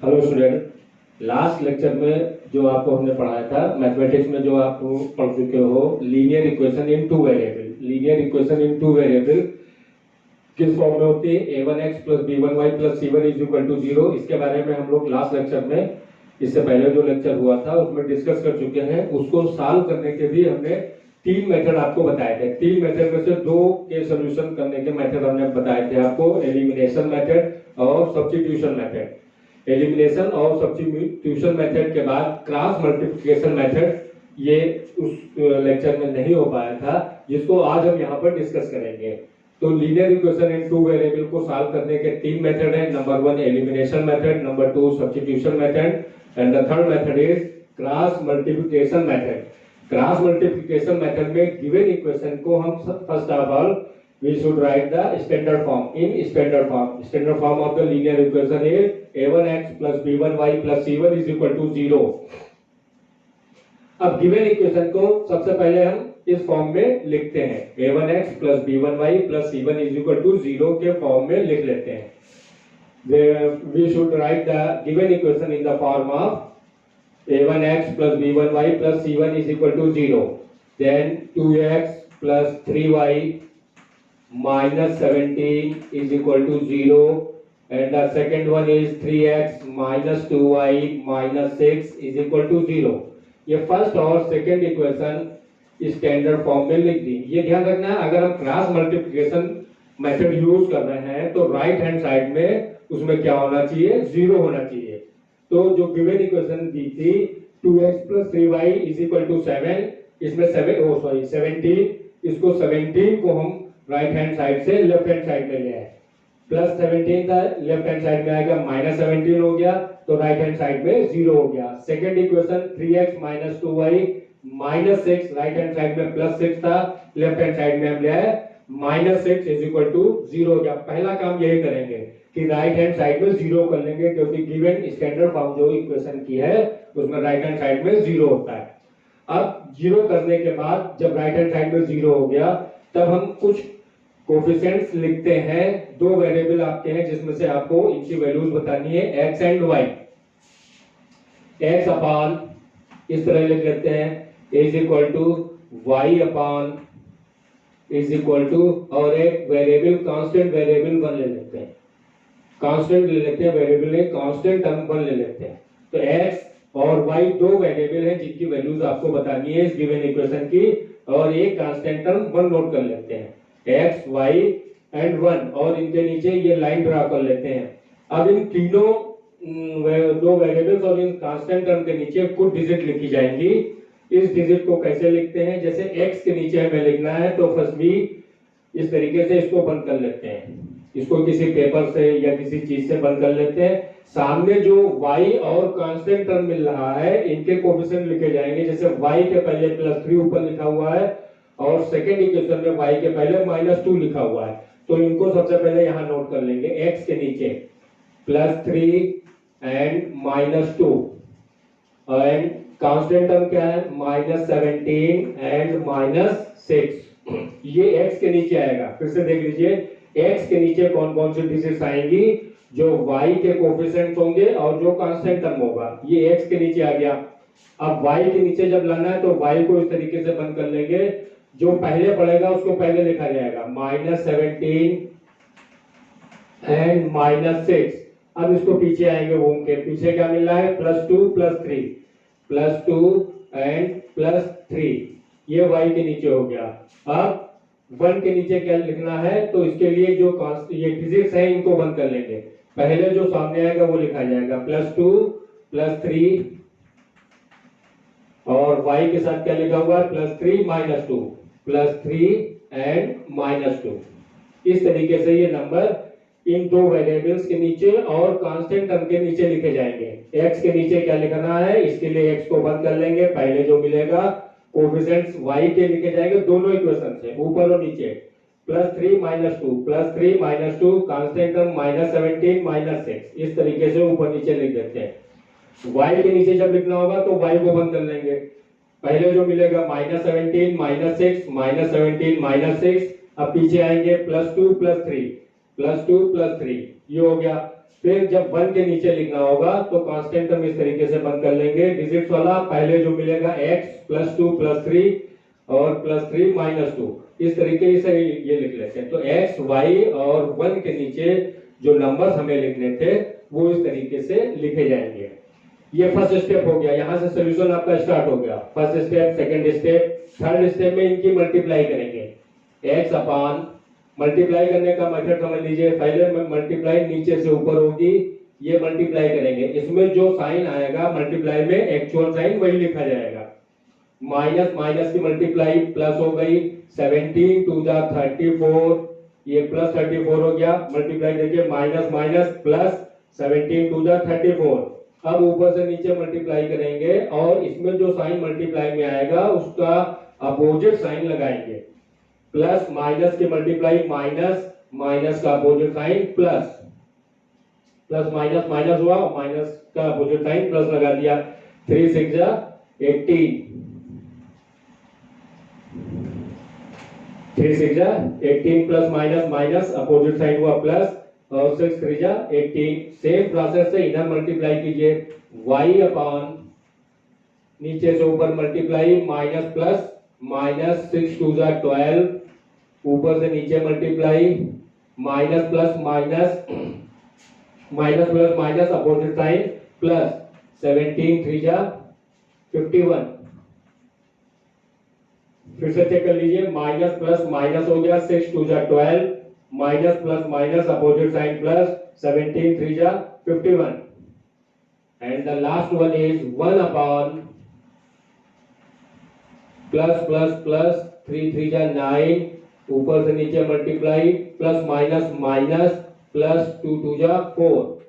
Hello student, last lecture में जो आपको हमने पढ़ाया था मैथमेटिक्स में, जो आप पढ़ चुके हो, linear equation in two variable. Linear equation in two variable किस फॉर्म में होती है? a1x plus b1y plus c1 is equal to 0। इसके बारे में हम लोग लास्ट लेक्चर में, इससे पहले जो लेक्चर हुआ था उसमें डिस्कस कर चुके हैं। उसको सॉल्व करने के भी हमने तीन मेथड आपको बताए थे। तीन मेथड में से दो के सोल्यूशन करने के मेथड हमने बताए थे आपको, एलिमिनेशन मेथड और सब्स्टिट्यूशन मेथड। एलिमिनेशन और सब्स्टिट्यूशन मेथड के बाद क्रॉस मल्टीप्लिकेशन मेथड, ये उस लेक्चर में नहीं हो पाया था, जिसको आज हम यहाँ पर डिस्कस करेंगे। तो linear equation in two variable को सॉल्व करने के तीन मेथड हैं। Number 1 elimination method, number 2 substitution method and the third method is cross multiplication method. Cross multiplication method में गिवन इक्वेशन को हम first of all we should write the standard form. In standard form of the linear equation is a1x plus b1y plus c1 is equal to 0. अब given equation को सबसे पहले हम इस form में लिखते हैं, a1x plus b1y plus c1 is equal to 0 के फॉर्म में लिख लेते हैं। We should write the given equation in the form of a1x plus b1y plus c1 is equal to 0. Then 2x plus 3y minus 17 is equal to 0, and the second one is 3x minus 2y minus 6 is equal to 0. ये first और second equation standard form में लिख दी। ये ध्यान रखना, अगर हम cross multiplication method use कर रहे हैं तो राइट हैंड साइड में उसमें क्या होना चाहिए? 0 होना चाहिए। तो जो गिवन इक्वेशन दी थी 2x plus 3y is equal to 7, इसमें 17, इसको 17 को हम राइट हैंड साइड से लेफ्ट हैंड साइड में ले आए। प्लस 17 था, लेफ्ट हैंड साइड में आएगा माइनस 17 हो गया, तो राइट हैंड साइड में 0 हो गया। Second equation 3x minus 2y minus 6, right hand side में प्लस 6 था, लेफ्ट हैंड साइड में हम ले आए माइनस 6 इज इक्वल टू 0 हो गया। पहला काम यही करेंगे कि राइट हैंड साइड में 0 कर लेंगे, क्योंकि गिवन स्टैंडर्ड फॉर्म जो इक्वेशन की है उसमें राइट हैंड साइड में 0 होता है। अब 0 करने के बाद जब राइट हैंड साइड में 0 हो गया, तब हम कुछ कोफिशिएंट्स लिखते हैं। दो वेरिएबल आपके हैं जिसमें से आपको इनकी वैल्यूज बतानी है, x and y। x upon इस तरह लिख लेते हैं is equal to y upon is equal to, और एक वेरिएबल कांस्टेंट वेरिएबल 1 ले लेते हैं, कांस्टेंट ले लेते हैं, वेरिएबल है कांस्टेंट टर्म 1 ले लेते हैं। तो x और y दो वेरिएबल हैं जिनकी वैल्यूज आपको बतानी है इस गिवन इक्वेशन की, और एक कांस्टेंट टर्म 1 नोट कर लेते हैं, x, y एंड 1, और इनके नीचे ये लाइन ड्रा कर लेते हैं। अब इन तीनों दो वेरिएबल्स और इन कांस्टेंट टर्म के नीचे कुछ डिजिट लिखी जाएंगी। इस डिजिट को कैसे लिखते हैं? जैसे x के नीचे हमें लिखना है तो फर्स्ट भी इस तरीके से इसको बंद कर लेते हैं, इसको किसी पेपर से या किसी चीज से बंद कर लेते हैं। सामने जो y और कांस्टेंट टर्म मिल रहा है इनके कोफिशिएंट लिखे जाएंगे। जैसे y के पहले +3 ऊपर लिखा हुआ है और सेकेंड इक्वेशन में y के पहले -2 लिखा हुआ है, तो इनको सबसे पहले यहां नोट कर लेंगे। x के नीचे +3 एंड -2, एंड कांस्टेंट टर्म क्या है? -17 एंड -6। ये x के नीचे आएगा। फिर से देख लीजिए, x के नीचे कौन कौन सी डिजिट्स आएंगी? जो y के कोफिशिएंट्स होंगे और जो कांस्टेंट टर्म होगा, ये x के नीचे आ गया। अब y के नीचे जब लाना है तो y को इस तरीके से बंद कर लेंगे, जो पहले पड़ेगा उसको पहले लिखा जाएगा, -17 एंड -6। अब इसको पीछे आएंगे, घूम के पीछे क्या मिल रहा है? +2 +3, +2 एंड +3, ये y के नीचे हो गया। अब 1 के नीचे क्या लिखना है? तो इसके लिए जो ये डिजिट्स है इनको बंद कर लेंगे। पहले जो सामने आएगा वो लिखा जाएगा, +2 +3, और y के साथ क्या लिखा हुआ है? +3 -2, +3 एंड -2। इस तरीके से ये नंबर इन दो वेरिएबल्स के नीचे और कांस्टेंट टर्म के नीचे लिखे जाएंगे। x के नीचे क्या लिखना है? इसके लिए x को बंद कर लेंगे, पहले जो मिलेगा कोफिशिएंट्स y के लिखे जाएंगे दोनों इक्वेशन से, ऊपर और नीचे। +3 -2, +3 -2, कांस्टेंट टर्म -17 -6, इस तरीके से ऊपर नीचे लिख देते हैं। y के नीचे जब लिखना होगा तो y को बंद कर लेंगे, पहले जो मिलेगा -17 -6 -17 -6, अब पीछे आएंगे +2 +3, +2 +3, ये हो गया। फिर जब 1 के नीचे लिखना होगा तो कांस्टेंट टर्म इस तरीके से बंद कर लेंगे, डिजिट्स वाला पहले जो मिलेगा x प्लस 2 प्लस 3 और प्लस 3 माइनस 2, इस तरीके से ये लिख लेते हैं। तो x y और 1 के नीचे जो नंबर्स हमें लिखने थे वो इस तरीके से लिखे जाएंगे। ये फर्स्ट स्टेप हो गया, यहां से सॉल्यूशन आपका स्टार्ट हो गया। First step, second step, third step में इनकी मल्टीप्लाई करेंगे। x अपान मल्टीप्लाई करने का मेथड समझ लीजिए, पहले मल्टीप्लाई नीचे से ऊपर होगी, ये मल्टीप्लाई करेंगे, इसमें जो साइन आएगा मल्टीप्लाई में एक्चुअल साइन वही लिखा जाएगा। माइनस माइनस की मल्टीप्लाई प्लस हो गई, 17 टू द 34, ये प्लस 34 हो गया, मल्टीप्लाई देखिए minus minus plus 17 two the 34। अब ऊपर से नीचे मल्टीप्लाई करेंगे और इसमें जो साइन मल्टीप्लाई में आएगा उसका अपोजिट साइन लगाएंगे। प्लस माइनस की मल्टीप्लाई माइनस, माइनस का opposite sign plus, plus minus minus हुआ, माइनस का अपोजिट साइन प्लस लगा दिया। 3 6 जा 18, 3 6 जा 18 plus minus minus opposite sign हुआ प्लस, और 6 3 जा 18। सेम प्रोसेस से इधर मल्टीप्लाई कीजिए, y अपॉन नीचे से ऊपर मल्टीप्लाई माइनस प्लस माइनस 6 2 जा 12, ऊपर से नीचे multiply minus plus minus, minus plus minus opposite sign plus, 17 3 जा 51। फिर से चेक कर लीजिए, माइनस प्लस माइनस हो गया, 6 2 जा 12, minus plus minus opposite sign plus, 17 3 जा 51, and the last one is 1 upon plus plus plus 3 3 जा 9, ऊपर से नीचे multiply plus minus minus plus 2 2 जा 4।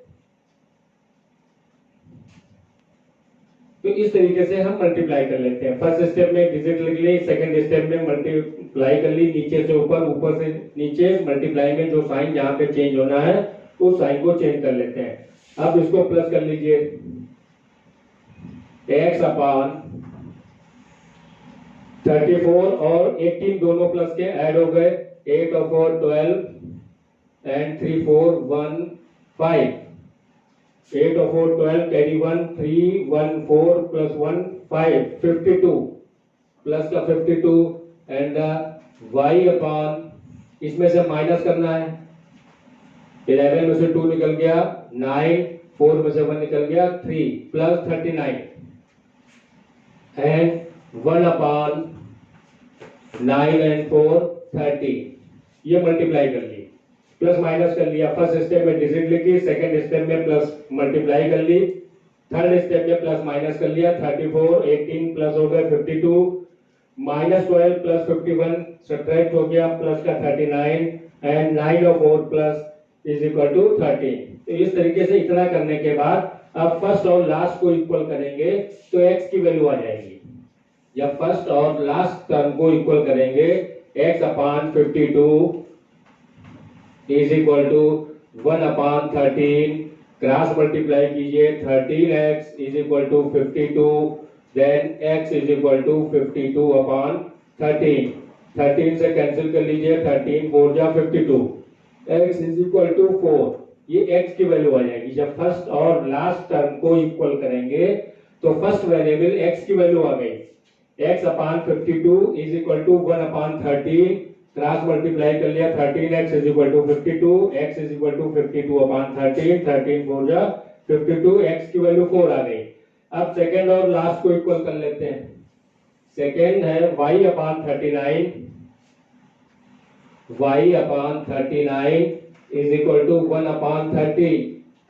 तो इस तरीके से हम मल्टीप्लाई कर लेते हैं। फर्स्ट स्टेप में डिजिट लिख ली, सेकंड स्टेप में मल्टीप्लाई कर ली नीचे से ऊपर, ऊपर से नीचे, मल्टीप्लाई में जो साइन जहां पे चेंज होना है उस साइन को चेंज कर लेते हैं। अब इसको प्लस कर लीजिए, x अपॉन 34 और 18 दोनों प्लस के ऐड हो गए, 8 और 4 12 एंड 3 4 1 5, 8 और 4 12 कैरी 1 3 1 4 प्लस 1 5 52 प्लस का 52, एंड y अपॉन इसमें से माइनस करना है, 11 में से 2 निकल गया 9, 4 में से 1 निकल गया 3 प्लस 39, एंड 1 अपॉन 9 एंड 4 30। ये मल्टीप्लाई कर ली, प्लस माइनस कर लिया। फर्स्ट स्टेप में डिजिट लिखी, सेकंड स्टेप में प्लस मल्टीप्लाई कर ली, थर्ड स्टेप में प्लस माइनस कर लिया। 34 18 प्लस हो गया 52, माइनस 12 प्लस 51 सब्ट्रैक्ट हो गया, प्लस का 39, एंड 9 और 4 प्लस इज इक्वल टू 13। तो इस तरीके से इतना करने के बाद अब फर्स्ट और लास्ट को इक्वल करेंगे तो x की वैल्यू आ जाएगी। जब फर्स्ट और लास्ट टर्म को इक्वल करेंगे, x upon 52 is equal to 1 upon 13, cross multiply कीजिए, 13x is equal to 52, then x is equal to 52 upon 13, 13 से कैंसिल कर लीजिए, 13 4 जा 52, x इज इक्वल टू 4। ये x की वैल्यू आ जाएगी। जब फर्स्ट और लास्ट टर्म को इक्वल करेंगे तो फर्स्ट वेरिएबल x की वैल्यू आ गई, x upon 52 is equal to 1 upon 13, cross multiply कर लिया, 13x is equal to 52, x is equal to 52 upon 13, 13 4 जा 52, x की वैल्यू 4 आ गई। अब सेकंड और लास्ट को इक्वल कर लेते हैं। सेकंड है y upon 39, y upon 39 is equal to 1 upon 30,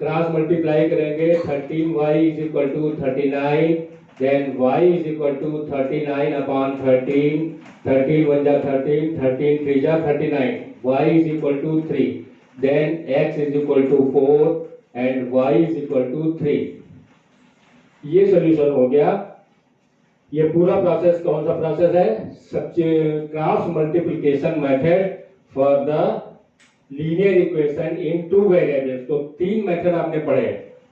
cross multiply करेंगे, 13y is equal to 39, then y is equal to 39 upon 13, 13 1 जा 13, 13 3 जा 39, y is equal to 3, then x is equal to 4 and y is equal to 3। ये solution हो गया। ये पूरा process कौन सा प्रोसेस है? Cross multiplication method for the linear equation in two variables. तो 3 मेथड आपने पढ़े,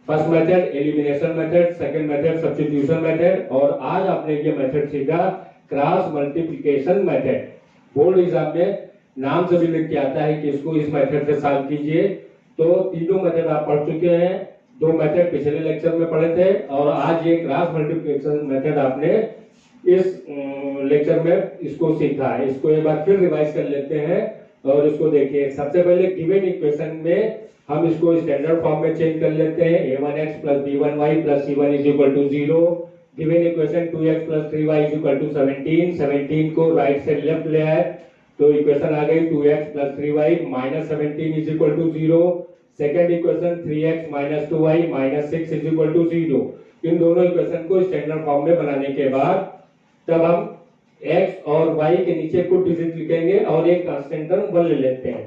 first method elimination method, second method substitution method, और आज आपने ये मेथड सीखा cross multiplication method. Board exam में नाम से भी लिख के आता है कि इसको इस मेथड से सॉल्व कीजिए। तो तीनों मेथड आप पढ़ चुके हैं, दो मेथड पिछले लेक्चर में पढ़े थे और आज ये क्रॉस मल्टीप्लिकेशन मेथड आपने इस लेक्चर में इसको सीखा है। इसको एक बार फिर रिवाइज कर लेते हैं और इसको देखिए। सबसे पहले गिवन इक्वेशन में हम इसको स्टैंडर्ड फॉर्म में चेंज कर लेते हैं। a1x plus b1y plus c1 is equal to 0। Given equation 2x plus 3y is equal to 17। 17 को राइट से लेफ्ट ले आए तो इक्वेशन आ गई 2x plus 3y minus 17 is equal to 0। Second equation 3x minus 2y minus 6 is equal to 0। इन दोनों equation को standard form में बनाने के बाद तब हम x और y के नीचे कुछ डिजिट लिखेंगे और एक कांस्टेंट टर्म 1 ले लेते हैं।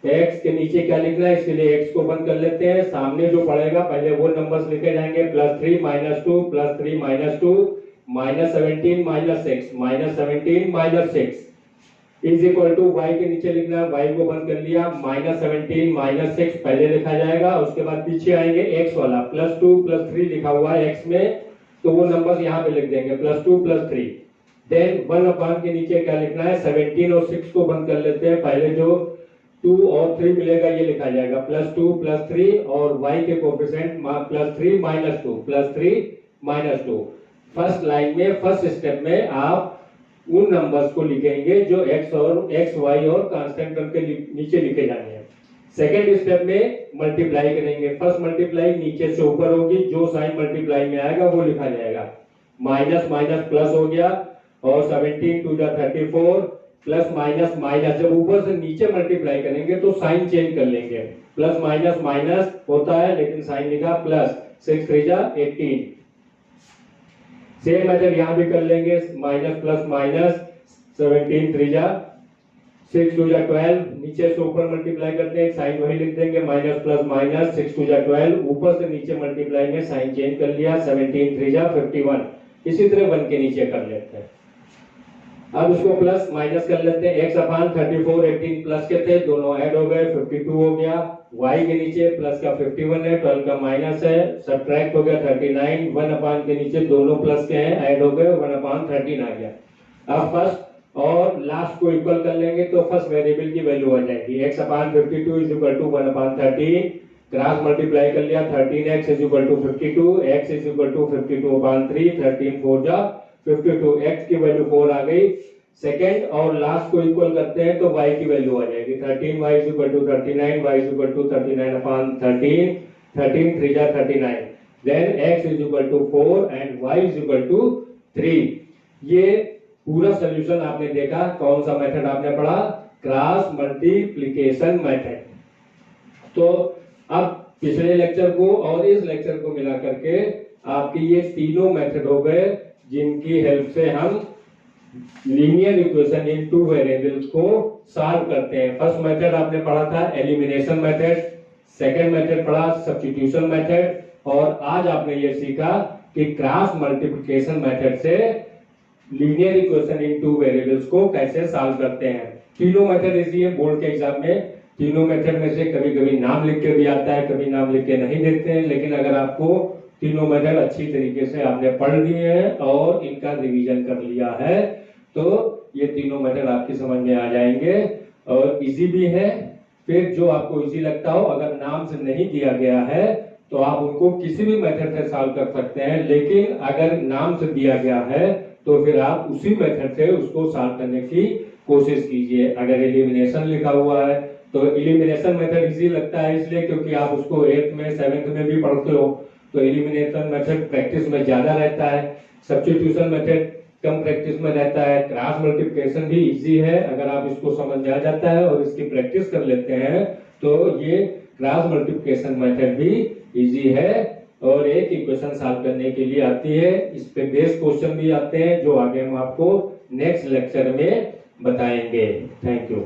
x के नीचे क्या लिखना है, इसके लिए x को बंद कर लेते हैं। सामने जो पड़ेगा पहले वो नंबर्स लिखे जाएंगे, +3 -2 +3 -2 -17 -6 -17 -6 इज इक्वल टू y के नीचे लिखना है, y को बंद कर लिया, -17 -6 पहले लिखा जाएगा। उसके बाद पीछे आएंगे x वाला, +2 +3 लिखा हुआ है x में तो वो नंबर्स यहाँ पे लिख देंगे, +2 +3। देन 1 के नीचे क्या लिखना है, 17 और 6 को बंद कर लेते हैं। पहले जो 2 और 3 मिलेगा ये लिखा जाएगा, +2 +3 और y के कोएफिशिएंट +3 -2 +3 -2। फर्स्ट लाइन में फर्स्ट स्टेप में आप उन नंबर्स को लिखेंगे जो x और x y और कांस्टेंट टर्म के नीचे लिखे जाने हैं। सेकेंड स्टेप में मल्टीप्लाई करेंगे। फर्स्ट मल्टीप्लाई नीचे से ऊपर होगी, जो साइन मल्टीप्लाई में आएगा वो लिखा जाएगा। माइनस माइनस प्लस हो गया और 17 2 34 प्लस माइनस माइनस। जब ऊपर से नीचे मल्टीप्लाई करेंगे तो साइन चेंज कर लेंगे, प्लस माइनस माइनस होता है लेकिन साइन लिखा प्लस, 6 3 18। सेम मेथड यहाँ भी कर लेंगे, माइनस प्लस माइनस, 17 3 6 2 12। नीचे से ऊपर मल्टीप्लाई करते हैं, साइन वही लिख देंगे, माइनस प्लस माइनस, 6 2 12। ऊपर से नीचे मल्टीप्लाई में साइन चेंज कर लिया, 17 3 51। इसी तरह 1 के नीचे कर लेते हैं। अब इसको प्लस माइनस कर लेते हैं, x/34 18 प्लस के थे, दोनों ऐड हो गए, 52 हो गया। y के नीचे प्लस का 51 है, 12 का माइनस है, सब्ट्रैक्ट हो गया 39। 1 के नीचे दोनों प्लस के हैं, ऐड हो गए, 1/13 आ गया। अब फर्स्ट और लास्ट को इक्वल कर लेंगे तो फर्स्ट वेरिएबल की वैल्यू आ जाएगी, x/52 is equal to 1/13। Cross multiply कर लिया, 13x is equal to 52, x is equal to 52/3, 13 4 52, x की वैल्यू 4 आ गई। सेकेंड और लास्ट को इक्वल करते हैं तो y की वैल्यू आ जाएगी, 13y is equal to 39, y is equal to 39/13, 13 3 39। then x is equal to 4 and y is equal to 3। ये पूरा सॉल्यूशन आपने देखा। कौन सा मेथड आपने पढ़ा, क्रॉस मल्टीप्लिकेशन मेथड। तो अब पिछले लेक्चर को और इस लेक्चर को मिला करके आपकी ये तीनों मेथड हो गए जिनकी हेल्प से हम linear equation in two variables को सॉल्व करते हैं। फर्स्ट मेथड आपने पढ़ा था एलिमिनेशन मेथड, सेकंड मेथड पढ़ा सब्स्टिट्यूशन मेथड, और आज आपने ये सीखा कि क्रॉस मल्टीप्लिकेशन मेथड से linear equation in two variables को कैसे सॉल्व करते हैं। तीनों मेथड इजी है, बोर्ड के एग्जाम में तीनों मेथड में से कभी कभी नाम लिख के भी आता है, कभी नाम लिख के नहीं देते हैं, लेकिन अगर आपको तीनों मेथड अच्छी तरीके से आपने पढ़ लिए हैं और इनका रिवीजन कर लिया है तो ये तीनों मेथड आपकी समझ में आ जाएंगे और इजी भी है। फिर जो आपको इजी लगता हो, अगर नाम से नहीं दिया गया है तो आप उनको किसी भी मेथड से सॉल्व कर सकते हैं, लेकिन अगर नाम से दिया गया है तो फिर आप उसी मेथड से उसको सॉल्व करने की कोशिश कीजिए। अगर एलिमिनेशन लिखा हुआ है तो एलिमिनेशन मेथड इजी लगता है इसलिए क्योंकि आप उसको 8th में 7th में भी पढ़ते हो, तो एलिमिनेशन मेथड प्रैक्टिस में ज्यादा रहता है। सब्स्टिट्यूशन मेथड कम प्रैक्टिस में रहता है। क्रॉस मल्टीप्लिकेशन भी इजी है, अगर आप इसको समझ में आ जाता है और इसकी प्रैक्टिस कर लेते हैं तो ये क्रॉस मल्टीप्लिकेशन मेथड भी इजी है और एक इक्वेशन सॉल्व करने के लिए आती है। इस पे बेस क्वेश्चन भी आते हैं जो आगे हम आपको नेक्स्ट लेक्चर में बताएंगे। Thank you.